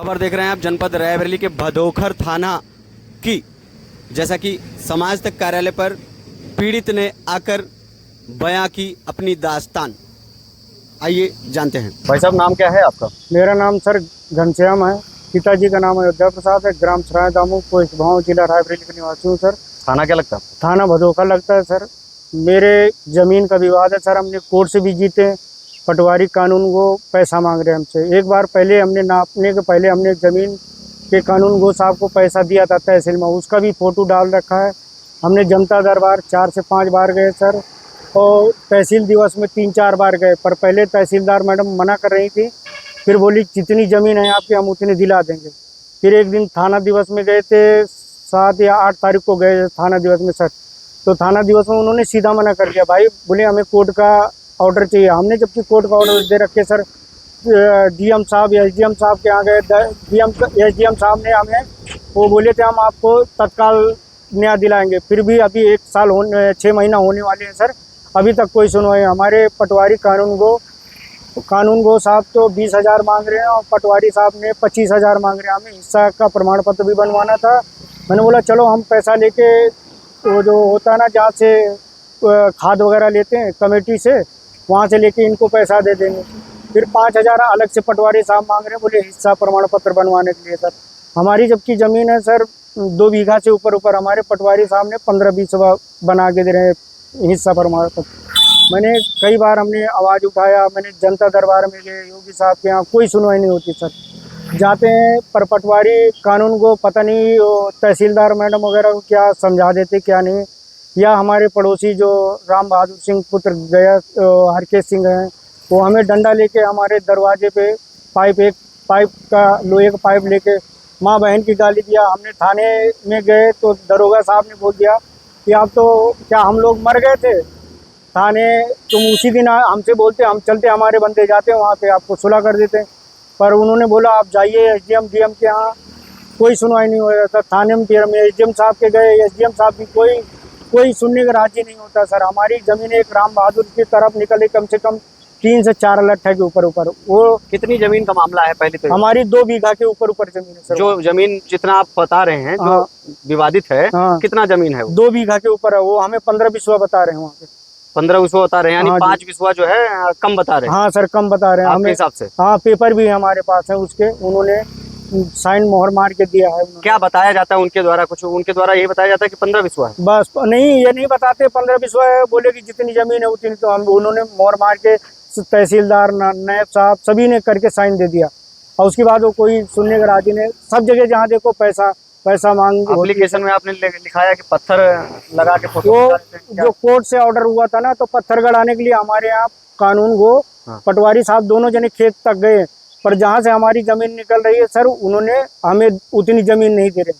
खबर देख रहे हैं आप जनपद रायबरेली के भदोखर थाना की। जैसा कि समाज तक कार्यालय पर पीड़ित ने आकर बयां की अपनी दास्तान, आइए जानते हैं। भाई साहब, नाम क्या है आपका? मेरा नाम सर घनश्याम है। पिताजी का नाम अयोध्या प्रसाद है। ग्राम सराय दामू, पोस्ट भाव, जिला रायबरेली का निवासी हूँ सर। थाना क्या लगता है? थाना भदोखर लगता है सर। मेरे जमीन का विवाद है सर। हमने कोर्ट से भी जीते। पटवारी कानून को पैसा मांग रहे हैं हमसे। एक बार पहले हमने नापने के पहले हमने जमीन के कानून गो साहब को पैसा दिया था तहसील में, उसका भी फोटो डाल रखा है। हमने जनता दरबार 4 से 5 बार गए सर, और तहसील दिवस में 3-4 बार गए, पर पहले तहसीलदार मैडम मना कर रही थी। फिर बोली जितनी ज़मीन है आपकी हम उतनी दिला देंगे। फिर एक दिन थाना दिवस में गए थे, 7 या 8 तारीख को गए थाना दिवस में सर। तो थाना दिवस में उन्होंने सीधा मना कर दिया। भाई बोले हमें कोर्ट का ऑर्डर चाहिए। हमने जबकि कोर्ट का ऑर्डर दे रखे सर, डीएम साहब या एसडीएम साहब के यहाँ गए। एसडीएम साहब ने हमें वो बोले थे हम आपको तत्काल न्याय दिलाएंगे। फिर भी अभी 1 साल 6 महीना होने वाले हैं सर, अभी तक कोई सुनवाई। हमारे पटवारी कानून गो साहब तो 20,000 मांग रहे हैं, और पटवारी साहब ने 25,000 मांग रहे हैं। हमें हिस्सा का प्रमाण पत्र भी बनवाना था। मैंने बोला चलो हम पैसा लेके, वो जो होता है ना जहाँ से खाद वगैरह लेते हैं कमेटी से, वहाँ से लेके इनको पैसा दे देंगे। फिर 5,000 अलग से पटवारी साहब मांग रहे हैं, बोले हिस्सा प्रमाण पत्र बनवाने के लिए सर। हमारी जबकि ज़मीन है सर 2 बीघा से ऊपर, हमारे पटवारी साहब ने 15-20 बना के दे रहे हैं हिस्सा प्रमाण पत्र। मैंने कई बार हमने आवाज़ उठाया, मैंने जनता दरबार में गए, योगी साहब के यहाँ कोई सुनवाई नहीं होती सर। जाते हैं पर पटवारी कानून को पता नहीं तहसीलदार मैडम वगैरह को क्या समझा देते क्या नहीं। या हमारे पड़ोसी जो राम बहादुर सिंह पुत्र गया हरकेश सिंह हैं, वो हमें डंडा लेके हमारे दरवाजे पे एक पाइप का लोहे का पाइप लेके माँ बहन की गाली दिया। हमने थाने में गए तो दरोगा साहब ने बोल दिया कि आप तो क्या हम लोग मर गए थे थाने, तुम उसी दिन हमसे बोलते हम चलते, हमारे बंदे जाते वहाँ पे आपको सुलह कर देते। पर उन्होंने बोला आप जाइए एसडीएम डीएम के यहाँ, कोई सुनवाई नहीं हो रहा था। थाने में फिर हम एसडीएम साहब के गए, एसडीएम साहब भी कोई सुनने का राजी नहीं होता सर। हमारी ज़मीन एक राम बहादुर की तरफ निकले कम से कम 3 से 4 लट्ठा के ऊपर। वो कितनी जमीन का मामला है पहले तो? हमारी 2 बीघा के ऊपर ज़मीन है सर। जो जमीन जितना आप बता रहे हैं जो विवादित है, कितना जमीन है वो? 2 बीघा के ऊपर है। वो हमें 15 बिस्वा बता रहे हैं वहाँ पे। 15 विस्वा बता रहे हैं, यानी 5 विस्वा जो है कम बता रहे हैं। हाँ सर, कम बता रहे हैं आपके हिसाब से? हाँ, पेपर भी हमारे पास है उसके, उन्होंने साइन मोहर मार के दिया है। क्या बताया जाता है उनके द्वारा? कुछ उनके द्वारा यही बताया जाता है कि 15 विस्वा है? बस नहीं, ये नहीं बताते 15 विस्वा है। बोले कि जितनी जमीन है उतनी, तो हम उन्होंने मोहर मार के तहसीलदार नायब साहब सभी ने करके साइन दे दिया। और उसके बाद वो कोई सुनने का राजी नहीं। सब जगह जहाँ देखो पैसा मांग। एप्लीकेशन में आपने लिखाया कि पत्थर लगा के फोटो जो कोर्ट से ऑर्डर हुआ था ना, तो पत्थर गड़ाने के लिए हमारे यहाँ कानून को पटवारी साहब दोनों जने खेत तक गए, पर जहाँ से हमारी ज़मीन निकल रही है सर, उन्होंने हमें उतनी ज़मीन नहीं दे रहे,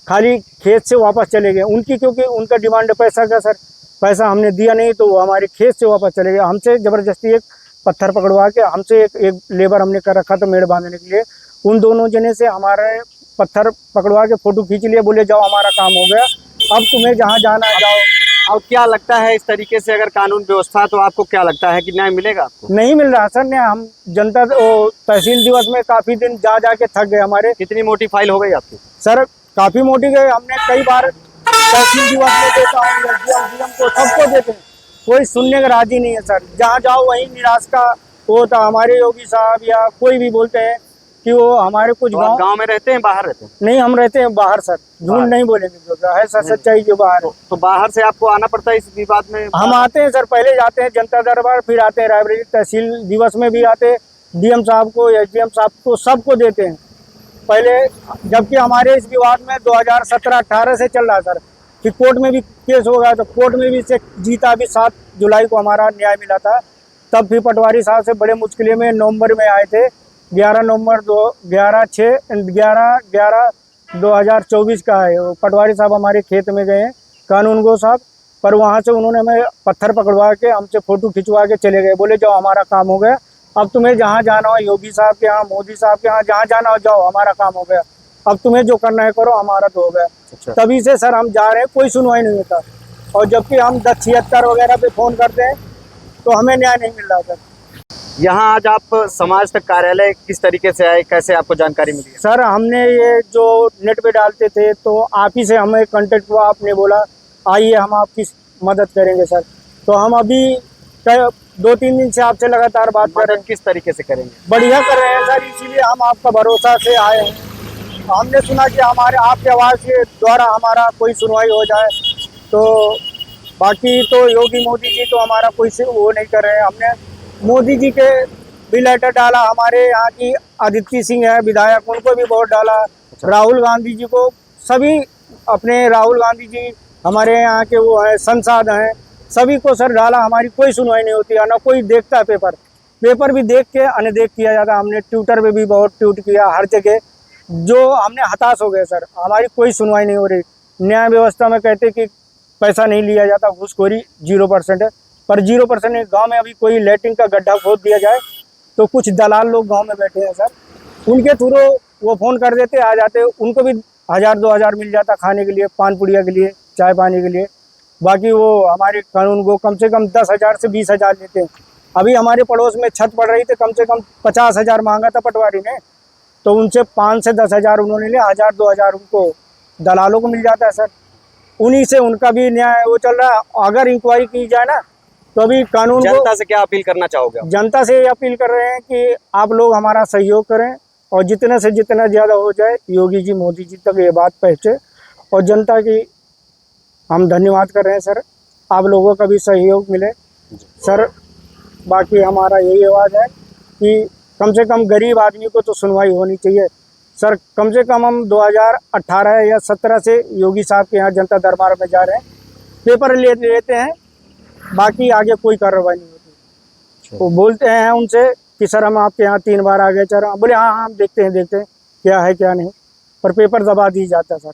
खाली खेत से वापस चले गए। उनकी क्योंकि उनका डिमांड है पैसा का सर, पैसा हमने दिया नहीं तो वो हमारे खेत से वापस चले गए। हमसे ज़बरदस्ती एक पत्थर पकड़वा के, हमसे एक लेबर हमने कर रखा था मेड़ बांधने के लिए, उन दोनों जने से हमारे पत्थर पकड़वा के फ़ोटो खींच लिए। बोले जाओ हमारा काम हो गया, अब तुम्हें जहाँ जाना है जाओ। और क्या लगता है इस तरीके से अगर कानून व्यवस्था, तो आपको क्या लगता है कि न्याय मिलेगा आपको? नहीं मिल रहा सर न्याय। हम जनता तहसील दिवस में काफ़ी दिन जा के थक गए हमारे। कितनी मोटी फाइल हो गई आपकी? सर काफ़ी मोटी गए। हमने कई बार तहसील दिवस में देता हूँ, एसडीएम को सबको देते हैं, कोई सुनने का राजी नहीं है सर। जहाँ जाओ वहीं निराश का वो था। हमारे योगी साहब या कोई भी बोलते हैं कि वो हमारे कुछ गांव में रहते हैं, बाहर रहते हैं? नहीं, हम रहते हैं बाहर सर, झूठ नहीं बोलेंगे, जो है सर सच्चाई जो बाहर है। तो बाहर से आपको आना पड़ता है इस विवाद में? हम आते हैं सर, पहले जाते हैं जनता दरबार, फिर आते हैं रायबरेली तहसील दिवस में भी आते हैं, डीएम साहब को एसडीएम साहब को सबको देते हैं पहले। जबकि हमारे इस विवाद में 2017-18 से चल रहा सर, फिर कोर्ट में भी केस हो गया, तो कोर्ट में भी से जीता। अभी 7 जुलाई को हमारा न्याय मिला था। तब फिर पटवारी साहब से बड़े मुश्किल में नवंबर में आए थे, 11 नवंबर 2024 का है। वो पटवारी साहब हमारे खेत में गए हैं कानून गो साहब, पर वहाँ से उन्होंने हमें पत्थर पकड़वा के हमसे फ़ोटो खिंचवा के चले गए। बोले जाओ हमारा काम हो गया, अब तुम्हें जहाँ जाना हो, योगी साहब के यहाँ, मोदी साहब के यहाँ, जहाँ जाना हो जाओ, हमारा काम हो गया, अब तुम्हें जो करना है करो, हमारा तो हो गया। तभी से सर हम जा रहे हैं, कोई सुनवाई नहीं होता। और जबकि हम 1076 वगैरह पे फ़ोन करते हैं तो हमें न्याय नहीं मिल रहा सर। यहाँ आज आप समाज तक कार्यालय किस तरीके से आए, कैसे आपको जानकारी मिली है? सर हमने ये जो नेट पे डालते थे तो आप ही से हमें कांटेक्ट हुआ, आपने बोला आइए हम आपकी मदद करेंगे सर। तो हम अभी 2-3 दिन से आपसे लगातार बात कर रहे हैं। मदद किस तरीके से करेंगे? बढ़िया कर रहे हैं सर, इसीलिए हम आपका भरोसा से आए हैं। हमने सुना कि हमारे आपके आवाज़ के द्वारा हमारा कोई सुनवाई हो जाए, तो बाकी तो योगी मोदी जी तो हमारा कोई से वो नहीं कर रहे हैं। हमने मोदी जी के भी लेटर डाला, हमारे यहाँ की अदिति सिंह है विधायक, उनको भी बहुत डाला, राहुल गांधी जी को, सभी अपने राहुल गांधी जी हमारे यहाँ के वो हैं सांसद हैं, सभी को सर डाला, हमारी कोई सुनवाई नहीं होती है, ना कोई देखता है पेपर भी देख के अनदेख किया जाता। हमने ट्विटर पे भी बहुत ट्वीट किया, हर जगह जो हमने हताश हो गए सर, हमारी कोई सुनवाई नहीं हो रही। न्याय व्यवस्था में कहते कि पैसा नहीं लिया जाता, घूसखोरी 0% है, पर 0% नहीं। गांव में अभी कोई लैट्रिन का गड्ढा खोद दिया जाए तो कुछ दलाल लोग गांव में बैठे हैं सर, उनके थ्रू वो फ़ोन कर देते, आ जाते, उनको भी 1000-2000 मिल जाता खाने के लिए, पान पुड़िया के लिए, चाय पानी के लिए। बाकी वो हमारे कानून को कम से कम 10,000 से 20,000 लेते हैं। अभी हमारे पड़ोस में छत पड़ रही थी, कम से कम 50,000 मांगा था पटवारी ने, तो उनसे 5 से 10,000 उन्होंने लिया, 1,000-2,000 उनको दलालों को मिल जाता है सर। उन्हीं से उनका भी न्याय वो चल रहा है। अगर इंक्वायरी की जाए ना तो अभी कानून को, जनता से क्या अपील करना चाहोगे आप? जनता से ये अपील कर रहे हैं कि आप लोग हमारा सहयोग करें और जितना से जितना ज़्यादा हो जाए योगी जी मोदी जी तक ये बात पहुँचे, और जनता की हम धन्यवाद कर रहे हैं सर, आप लोगों का भी सहयोग मिले सर। बाकी हमारा यही आवाज़ है कि कम से कम गरीब आदमी को तो सुनवाई होनी चाहिए सर। कम से कम हम 2018 या 17 से योगी साहब के यहाँ जनता दरबार में जा रहे हैं, पेपर लेते हैं, बाकी आगे कोई कार्रवाई नहीं होती। वो बोलते हैं उनसे कि सर हम आपके यहाँ 3 बार आ गए सर, बोले हाँ हाँ हम देखते हैं क्या है क्या नहीं, पर पेपर दबा दी जाता है सर।